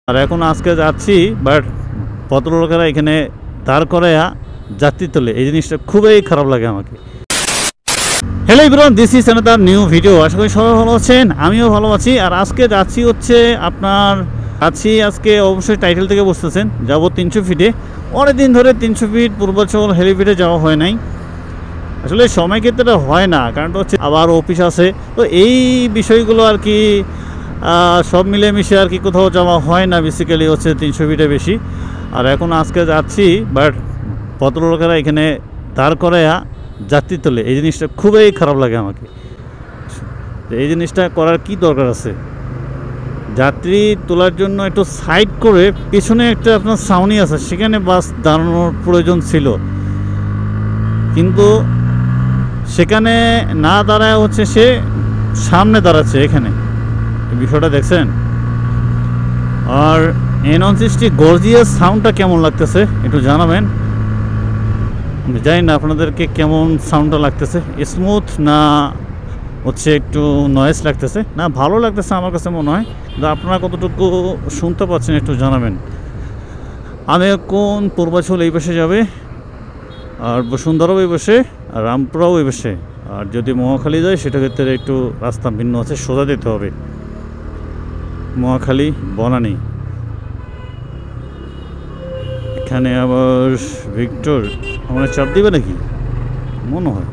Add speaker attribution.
Speaker 1: আর এখন আজকে যাচ্ছি, বাট ভদ্রলোকেরা এখানে দাঁড় করাইয়া যাত্রী তোলে, এই জিনিসটা খুবই খারাপ লাগে আমাকে। Hello everyone, this is another new video. আশা করি সবাই ভালো আছেন, আমিও ভালো আছি। আর আজকে যাচ্ছি হচ্ছে আজকে অবশ্যই টাইটেল থেকে বুঝতেছেন, যাবো 300 ফিটে। অনেক দিন ধরে 300 ফিট পূর্বাচল হেলিপ্যাডে যাওয়া হয় নাই। আসলে সময় ক্ষেত্রে হয় না, কারণটা হচ্ছে আবার অফিস আছে, তো এই বিষয়গুলো আর কি সব মিলেমিশে আর কি কোথাও যাওয়া হয় না। বেসিক্যালি হচ্ছে 300 ফিটে বেশি। আর এখন আজকে যাচ্ছি, বাট ভদ্রলোকেরা এখানে দাঁড় করাইয়া যাত্রী তোলে, এই জিনিসটা খুবই খারাপ লাগে আমাকে। এই জিনিসটা করার কি দরকার আছে? যাত্রী তোলার জন্য একটু সাইড করে পেছনে একটা আপনার ছাউনি আছে, সেখানে বাস দাঁড়ানোর প্রয়োজন ছিল, কিন্তু সেখানে না দাঁড়ায় হচ্ছে সে সামনে দাঁড়াচ্ছে। এখানে এই বিষয়টা দেখছেন? আর N160 গর্জিয়াস সাউন্ডটা কেমন লাগতেছে একটু জানাবেন। আমি জানি না আপনাদেরকে কেমন সাউন্ডটা লাগতেছে, স্মুথ না হচ্ছে একটু নয়েজ লাগতেছে, না ভালো লাগতেছে আমার কাছে মনে হয়। কিন্তু আপনারা কতটুকু শুনতে পাচ্ছেন একটু জানাবেন। আমি কোন পূর্বাচল এই পাশে যাবে, আর বসুন্ধরাও এই পাশে, আর রামপুরাও এই পাশে। আর যদি মহাখালী যায় সেটা ক্ষেত্রে একটু রাস্তা ভিন্ন আছে, সোজা যেতে হবে। মহাখালী বনানী, এখানে আবার ভিক্টর আমার চাপ দিবে নাকি মনে হয়।